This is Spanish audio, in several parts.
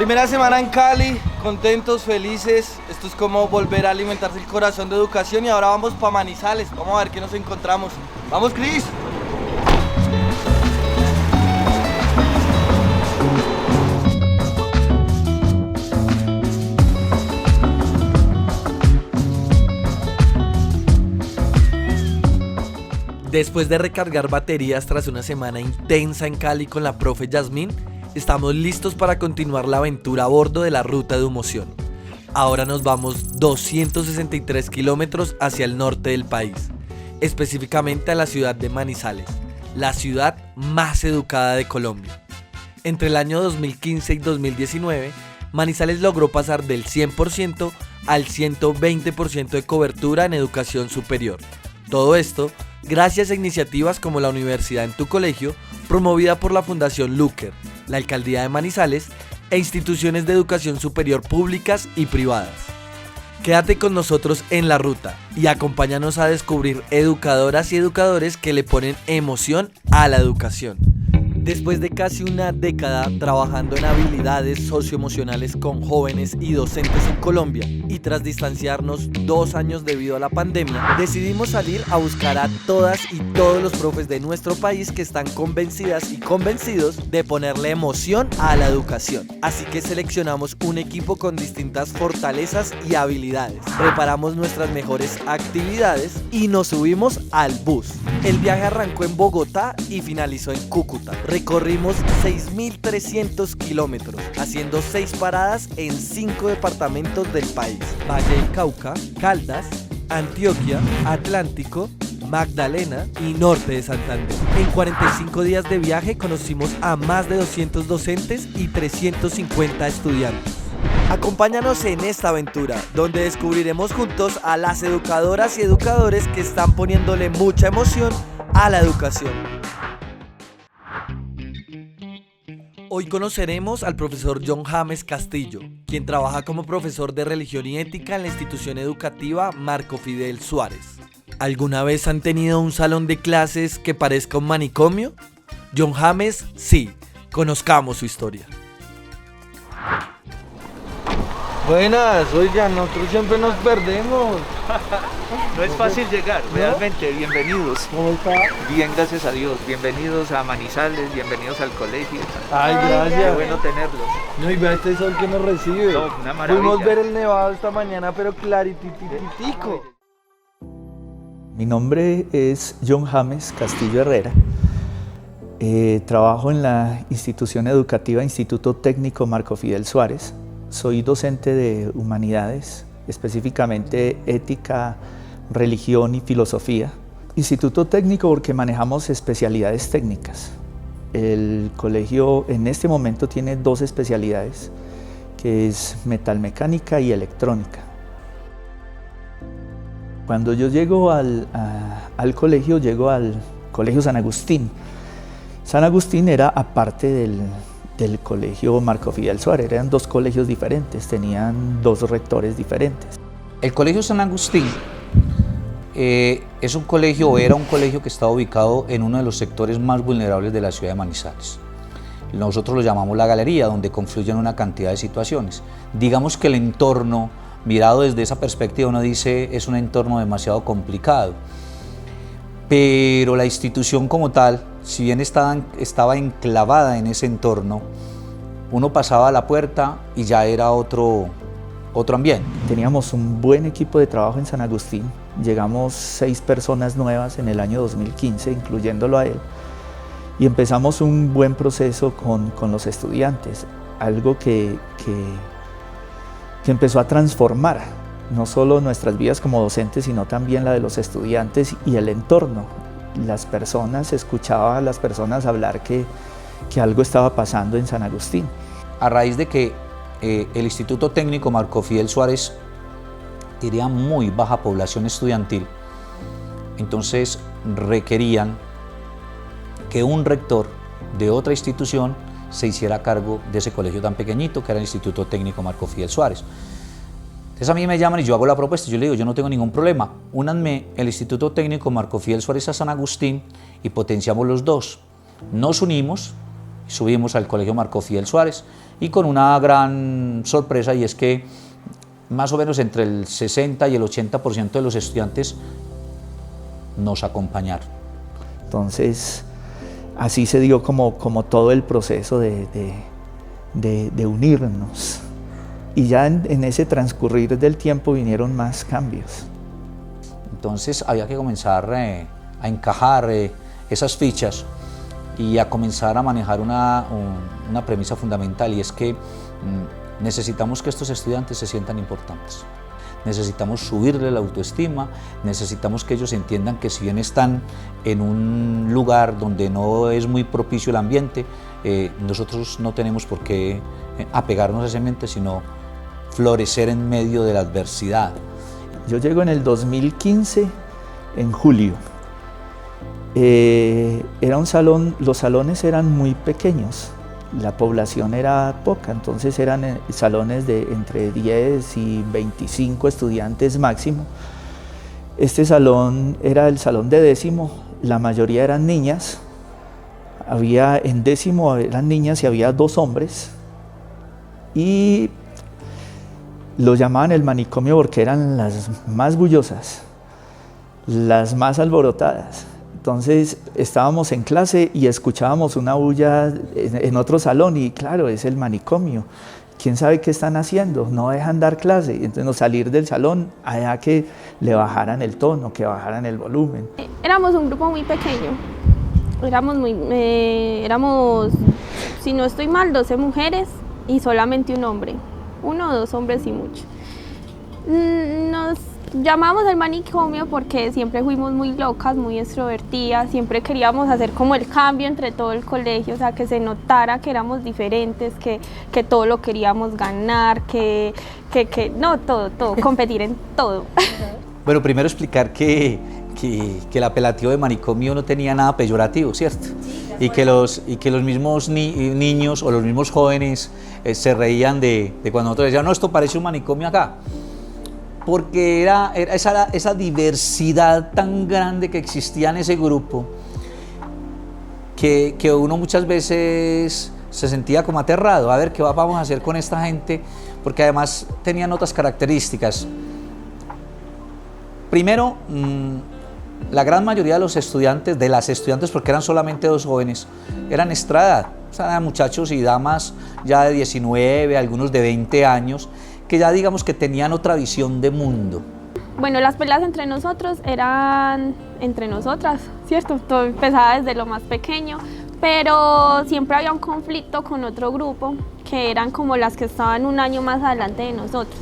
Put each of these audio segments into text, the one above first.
Primera semana en Cali, contentos, felices. Esto es como volver a alimentarse el corazón de educación y ahora vamos para Manizales. Vamos a ver qué nos encontramos. ¡Vamos, Cris! Después de recargar baterías tras una semana intensa en Cali con la profe Yasmín, estamos listos para continuar la aventura a bordo de la ruta de Humoción. Ahora nos vamos 263 kilómetros hacia el norte del país, específicamente a la ciudad de Manizales, la ciudad más educada de Colombia. Entre el año 2015 y 2019, Manizales logró pasar del 100% al 120% de cobertura en educación superior. Todo esto gracias a iniciativas como la Universidad en tu Colegio, promovida por la Fundación Luker, la Alcaldía de Manizales e instituciones de educación superior públicas y privadas. Quédate con nosotros en la ruta y acompáñanos a descubrir educadoras y educadores que le ponen emoción a la educación. Después de casi una década trabajando en habilidades socioemocionales con jóvenes y docentes en Colombia y tras distanciarnos 2 años debido a la pandemia, decidimos salir a buscar a todas y todos los profes de nuestro país que están convencidas y convencidos de ponerle emoción a la educación. Así que seleccionamos un equipo con distintas fortalezas y habilidades, preparamos nuestras mejores actividades y nos subimos al bus. El viaje arrancó en Bogotá y finalizó en Cúcuta. Recorrimos 6.300 kilómetros, haciendo 6 paradas en 5 departamentos del país: Valle del Cauca, Caldas, Antioquia, Atlántico, Magdalena y Norte de Santander. En 45 días de viaje conocimos a más de 200 docentes y 350 estudiantes. Acompáñanos en esta aventura, donde descubriremos juntos a las educadoras y educadores que están poniéndole mucha emoción a la educación. Hoy conoceremos al profesor John James Castillo, quien trabaja como profesor de religión y ética en la institución educativa Marco Fidel Suárez. ¿Alguna vez han tenido un salón de clases que parezca un manicomio? John James, sí. Conozcamos su historia. Buenas, oigan, nosotros siempre nos perdemos. No es fácil llegar, realmente, bienvenidos. ¿Cómo está? Bien, gracias a Dios, bienvenidos a Manizales, bienvenidos al colegio. Ay, gracias. Qué bueno tenerlos. No, y vea este sol que nos recibe. No, una maravilla. Pudimos ver el nevado esta mañana, pero claritititico. Mi nombre es John James Castillo Herrera. Trabajo en la institución educativa Instituto Técnico Marco Fidel Suárez. Soy docente de humanidades, específicamente ética, religión y filosofía. Instituto técnico porque manejamos especialidades técnicas. El colegio en este momento tiene 2 especialidades, que es metalmecánica y electrónica. Cuando yo llego al colegio, llego al Colegio San Agustín. San Agustín era aparte del colegio Marco Fidel Suárez, eran 2 colegios diferentes, tenían 2 rectores diferentes. El Colegio San Agustín es un colegio, o era un colegio que estaba ubicado en uno de los sectores más vulnerables de la ciudad de Manizales. Nosotros lo llamamos la galería, donde confluyen una cantidad de situaciones. Digamos que el entorno, mirado desde esa perspectiva, uno dice es un entorno demasiado complicado. Pero la institución como tal, si bien estaba enclavada en ese entorno, uno pasaba a la puerta y ya era otro ambiente. Teníamos un buen equipo de trabajo en San Agustín. Llegamos 6 personas nuevas en el año 2015, incluyéndolo a él. Y empezamos un buen proceso con los estudiantes, algo que empezó a transformar no solo nuestras vidas como docentes, sino también la de los estudiantes y el entorno. Las personas, escuchaba a las personas hablar que algo estaba pasando en San Agustín. A raíz de que el Instituto Técnico Marco Fidel Suárez tenía muy baja población estudiantil, entonces requerían que un rector de otra institución se hiciera cargo de ese colegio tan pequeñito que era el Instituto Técnico Marco Fidel Suárez. Entonces a mí me llaman y yo hago la propuesta, yo le digo, yo no tengo ningún problema, únanme el Instituto Técnico Marco Fidel Suárez a San Agustín y potenciamos los 2. Nos unimos, subimos al Colegio Marco Fidel Suárez y con una gran sorpresa, y es que más o menos entre el 60 y el 80% de los estudiantes nos acompañaron. Entonces, así se dio como todo el proceso de unirnos. Y ya en ese transcurrir del tiempo vinieron más cambios. Entonces había que comenzar a encajar esas fichas y a comenzar a manejar una premisa fundamental, y es que necesitamos que estos estudiantes se sientan importantes. Necesitamos subirle la autoestima, necesitamos que ellos entiendan que si bien están en un lugar donde no es muy propicio el ambiente, nosotros no tenemos por qué apegarnos a ese ambiente, sino florecer en medio de la adversidad. Yo llego en el 2015, en julio. Era un salón, los salones eran muy pequeños, la población era poca, entonces eran salones de entre 10 y 25 estudiantes máximo. Este salón era el salón de décimo, la mayoría eran niñas, en décimo eran niñas y había 2 hombres, y lo llamaban el manicomio porque eran las más bullosas, las más alborotadas. Entonces estábamos en clase y escuchábamos una bulla en otro salón y claro, es el manicomio. ¿Quién sabe qué están haciendo? No dejan dar clase. Entonces salir del salón allá que le bajaran el tono, que bajaran el volumen. Éramos un grupo muy pequeño. Éramos, si no estoy mal, 12 mujeres y solamente un hombre. 1 o 2 hombres y mucho. Nos llamamos el manicomio porque siempre fuimos muy locas, muy extrovertidas, siempre queríamos hacer como el cambio entre todo el colegio, o sea, que se notara que éramos diferentes, que todo lo queríamos ganar, no, todo, competir en todo. Bueno, primero explicar que el apelativo de manicomio no tenía nada peyorativo, ¿cierto? Y que los mismos niños o los mismos jóvenes se reían de cuando nosotros decíamos, no, esto parece un manicomio acá. Porque era esa diversidad tan grande que existía en ese grupo, que uno muchas veces se sentía como aterrado, a ver qué vamos a hacer con esta gente, porque además tenían otras características. Primero, la gran mayoría de los estudiantes, porque eran solamente 2 jóvenes, eran nuestra edad, o sea, eran muchachos y damas ya de 19, algunos de 20 años, que ya digamos que tenían otra visión de mundo. Bueno, las peleas entre nosotros eran entre nosotras, ¿cierto? Todo empezaba desde lo más pequeño, pero siempre había un conflicto con otro grupo, que eran como las que estaban un año más adelante de nosotros.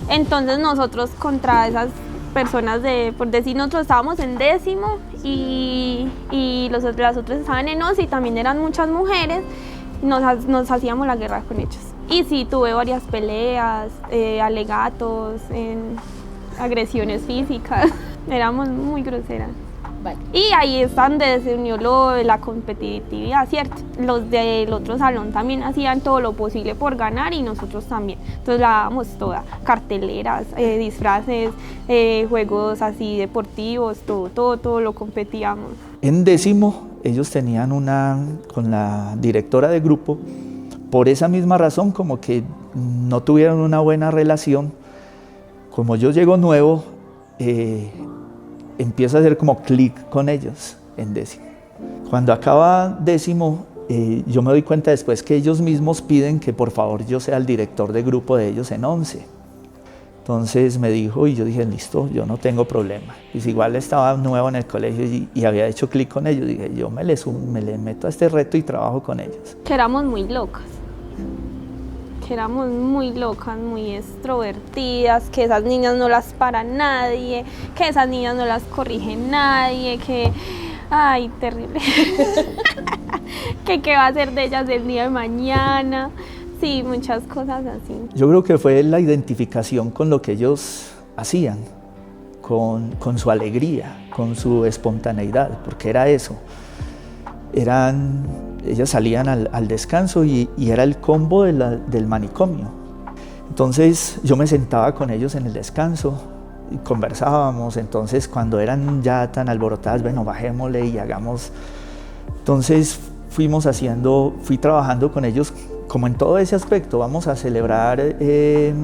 Entonces nosotros contra esas personas por decir, nosotros estábamos en décimo y las otras estaban en 11 y también eran muchas mujeres, nos hacíamos la guerra con ellos. Y sí, tuve varias peleas, alegatos, agresiones físicas, éramos muy groseras. Vale. Y ahí es donde se unió la competitividad, ¿cierto? Los del otro salón también hacían todo lo posible por ganar y nosotros también. Entonces la dábamos toda, carteleras, disfraces, juegos así deportivos, todo lo competíamos. En décimo ellos tenían con la directora de grupo, por esa misma razón como que no tuvieron una buena relación. Como yo llego nuevo, empiezo a hacer como clic con ellos en décimo. Cuando acaba décimo, yo me doy cuenta después que ellos mismos piden que por favor yo sea el director de grupo de ellos en 11. Entonces me dijo y yo dije, listo, yo no tengo problema. Y si igual estaba nuevo en el colegio y había hecho clic con ellos, dije, yo me les meto a este reto y trabajo con ellos. Que éramos muy locas. Muy extrovertidas, que esas niñas no las para nadie, que esas niñas no las corrige nadie, ay, terrible, que qué va a hacer de ellas el día de mañana, sí, muchas cosas así. Yo creo que fue la identificación con lo que ellos hacían, con su alegría, con su espontaneidad, porque era eso, ellas salían al descanso y era el combo del manicomio. Entonces yo me sentaba con ellos en el descanso y conversábamos, entonces cuando eran ya tan alborotadas, bueno, bajémosle y hagamos. Entonces fui trabajando con ellos como en todo ese aspecto. Vamos a celebrar el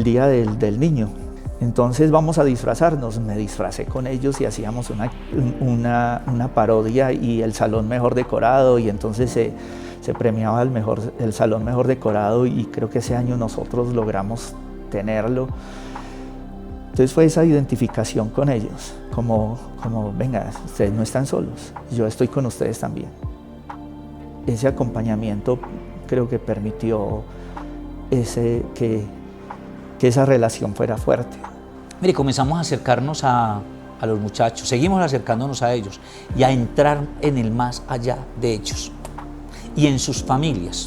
Día del Niño. Entonces vamos a disfrazarnos. Me disfracé con ellos y hacíamos una parodia y el salón mejor decorado, y entonces se premiaba el salón mejor decorado, y creo que ese año nosotros logramos tenerlo. Entonces fue esa identificación con ellos, como venga, ustedes no están solos, yo estoy con ustedes también. Ese acompañamiento creo que permitió que esa relación fuera fuerte. Mire, comenzamos a acercarnos a los muchachos, seguimos acercándonos a ellos y a entrar en el más allá de ellos y en sus familias.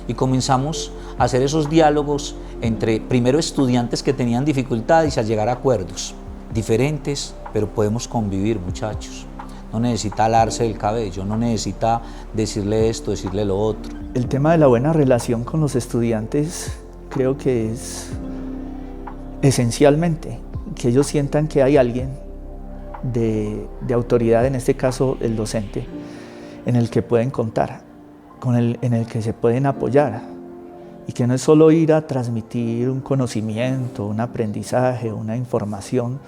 Y comenzamos a hacer esos diálogos entre, primero, estudiantes que tenían dificultades, a llegar a acuerdos diferentes, pero podemos convivir, muchachos. No necesita alarse el cabello, no necesita decirle esto, decirle lo otro. El tema de la buena relación con los estudiantes creo que es esencialmente que ellos sientan que hay alguien de autoridad, en este caso el docente, en el que pueden contar, en el que se pueden apoyar, y que no es solo ir a transmitir un conocimiento, un aprendizaje, una información,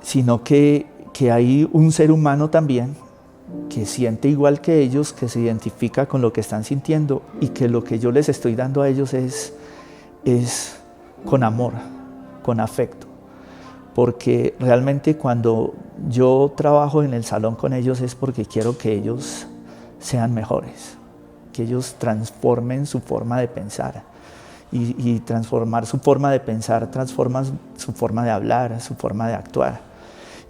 sino que hay un ser humano también que siente igual que ellos, que se identifica con lo que están sintiendo, y que lo que yo les estoy dando a ellos es con amor, con afecto. Porque realmente cuando yo trabajo en el salón con ellos es porque quiero que ellos sean mejores, que ellos transformen su forma de pensar, y transformar su forma de pensar transforma su forma de hablar, su forma de actuar,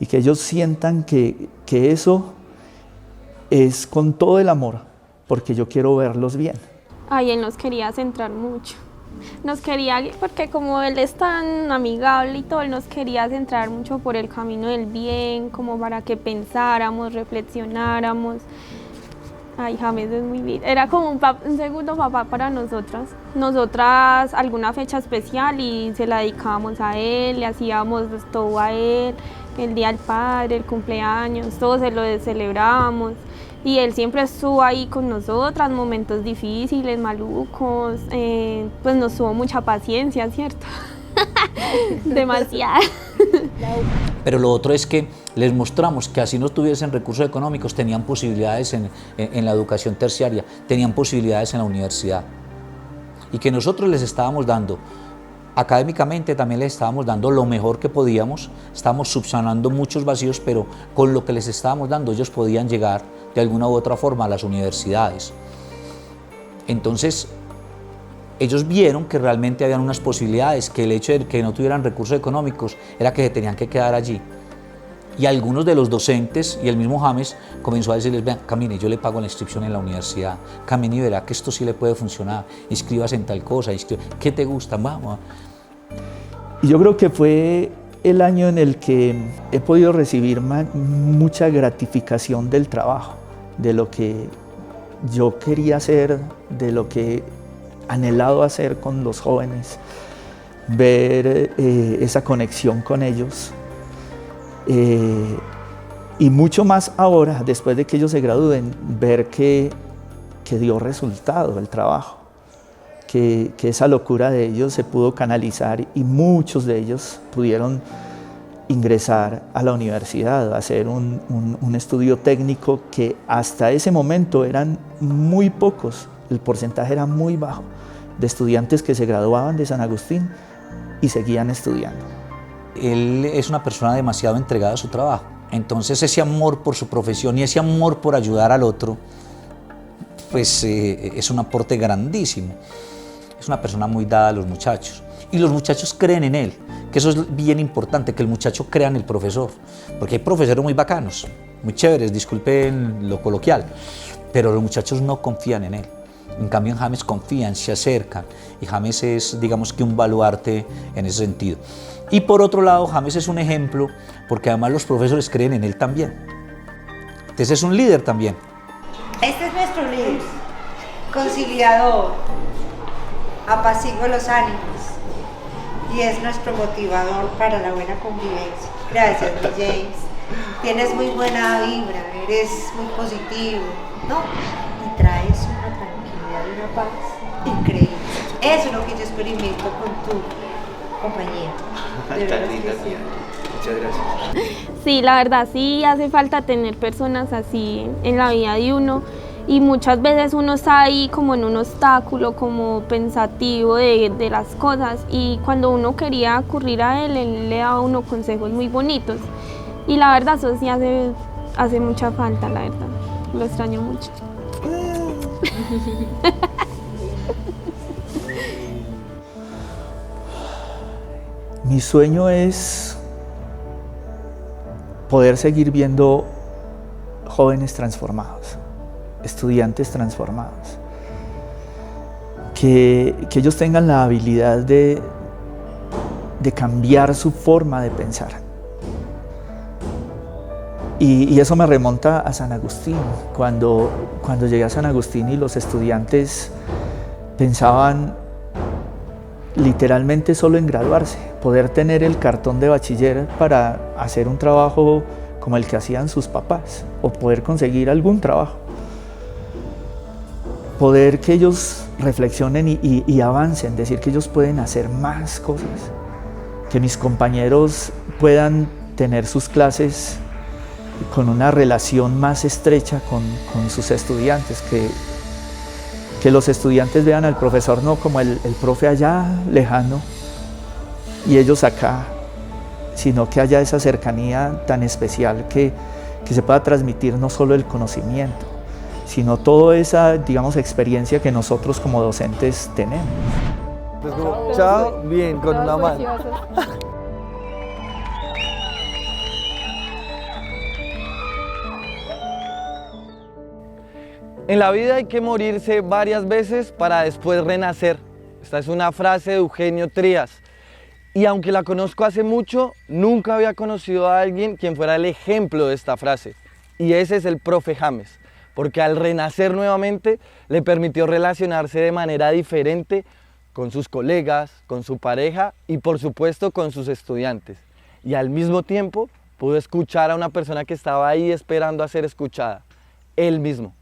y que ellos sientan que eso es con todo el amor, porque yo quiero verlos bien. Ay, él nos quería centrar mucho. Nos quería, porque como él es tan amigable y todo, él nos quería centrar mucho por el camino del bien, como para que pensáramos, reflexionáramos. Ay, James es muy bien. Era como un segundo papá para nosotras. Nosotras alguna fecha especial y se la dedicábamos a él, le hacíamos todo a él, el Día del Padre, el cumpleaños, todo se lo celebrábamos. Y él siempre estuvo ahí con nosotras, momentos difíciles, malucos, pues nos tuvo mucha paciencia, ¿cierto? Demasiada. Pero lo otro es que les mostramos que así no tuviesen recursos económicos, tenían posibilidades en la educación terciaria, tenían posibilidades en la universidad. Y que nosotros les estábamos dando, académicamente también les estábamos dando lo mejor que podíamos, estábamos subsanando muchos vacíos, pero con lo que les estábamos dando ellos podían llegar de alguna u otra forma a las universidades. Entonces, ellos vieron que realmente habían unas posibilidades, que el hecho de que no tuvieran recursos económicos era que se tenían que quedar allí. Y algunos de los docentes y el mismo James comenzó a decirles, vean, camine, yo le pago la inscripción en la universidad, camine y verá que esto sí le puede funcionar, inscríbase en tal cosa, ¿qué te gusta? Vamos. Y yo creo que fue el año en el que he podido recibir mucha gratificación del trabajo, de lo que yo quería hacer, de lo que anhelado hacer con los jóvenes, ver esa conexión con ellos, y mucho más ahora, después de que ellos se gradúen, ver que dio resultado el trabajo, que esa locura de ellos se pudo canalizar y muchos de ellos pudieron ingresar a la universidad, a hacer un estudio técnico que hasta ese momento eran muy pocos, el porcentaje era muy bajo de estudiantes que se graduaban de San Agustín y seguían estudiando. Él es una persona demasiado entregada a su trabajo, entonces ese amor por su profesión y ese amor por ayudar al otro, pues es un aporte grandísimo. Es una persona muy dada a los muchachos y los muchachos creen en él, que eso es bien importante, que el muchacho crea en el profesor, porque hay profesores muy bacanos, muy chéveres, disculpen lo coloquial, pero los muchachos no confían en él. En cambio en James confían, se acercan, y James es, digamos que un baluarte en ese sentido. Y por otro lado, James es un ejemplo porque además los profesores creen en él también. Entonces es un líder también. Este es nuestro líder, conciliador, apacigua los ánimos y es nuestro motivador para la buena convivencia. Gracias, mi James. tienes muy buena vibra, eres muy positivo, ¿no? Y traes una tranquilidad y una paz increíble. Eso es lo que yo experimento con tu compañía. De verdad que sí. Muchas gracias. Sí, la verdad sí hace falta tener personas así en la vida de uno y muchas veces uno está ahí como en un obstáculo, como pensativo de las cosas y cuando uno quería acudir a él le daba a uno consejos muy bonitos y la verdad eso sí hace mucha falta, la verdad, lo extraño mucho. Mi sueño es poder seguir viendo jóvenes transformados, estudiantes transformados, que ellos tengan la habilidad de cambiar su forma de pensar. Y eso me remonta a San Agustín, cuando llegué a San Agustín y los estudiantes pensaban literalmente solo en graduarse, poder tener el cartón de bachiller para hacer un trabajo como el que hacían sus papás o poder conseguir algún trabajo. Poder que ellos reflexionen y avancen, decir que ellos pueden hacer más cosas, que mis compañeros puedan tener sus clases con una relación más estrecha con sus estudiantes, que los estudiantes vean al profesor no como el profe allá lejano y ellos acá, sino que haya esa cercanía tan especial que se pueda transmitir no solo el conocimiento, sino toda esa, digamos, experiencia que nosotros como docentes tenemos. Chao, bien, con una mano. En la vida hay que morirse varias veces para después renacer. Esta es una frase de Eugenio Trías. Y aunque la conozco hace mucho, nunca había conocido a alguien quien fuera el ejemplo de esta frase. Y ese es el profe James, porque al renacer nuevamente le permitió relacionarse de manera diferente con sus colegas, con su pareja y por supuesto con sus estudiantes. Y al mismo tiempo pudo escuchar a una persona que estaba ahí esperando a ser escuchada, él mismo.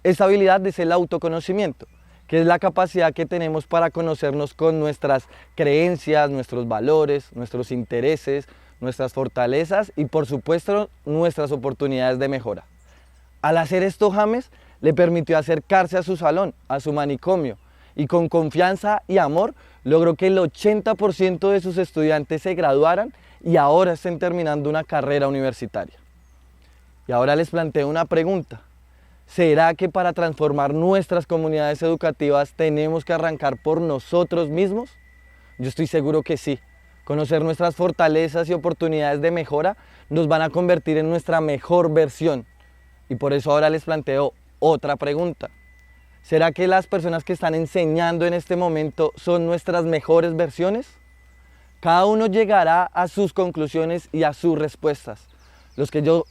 Esta habilidad es el autoconocimiento, que es la capacidad que tenemos para conocernos con nuestras creencias, nuestros valores, nuestros intereses, nuestras fortalezas y por supuesto nuestras oportunidades de mejora. Al hacer esto, James le permitió acercarse a su salón, a su manicomio, y con confianza y amor logró que el 80% de sus estudiantes se graduaran y ahora estén terminando una carrera universitaria. Y ahora les planteo una pregunta. ¿Será que para transformar nuestras comunidades educativas tenemos que arrancar por nosotros mismos? Yo estoy seguro que sí. Conocer nuestras fortalezas y oportunidades de mejora nos van a convertir en nuestra mejor versión. Y por eso ahora les planteo otra pregunta. ¿Será que las personas que están enseñando en este momento son nuestras mejores versiones? Cada uno llegará a sus conclusiones y a sus respuestas.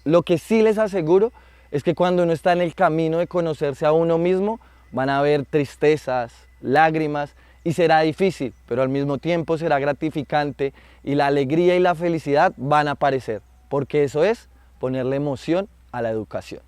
Lo que sí les aseguro es que cuando uno está en el camino de conocerse a uno mismo, van a haber tristezas, lágrimas y será difícil, pero al mismo tiempo será gratificante y la alegría y la felicidad van a aparecer, porque eso es ponerle emoción a la educación.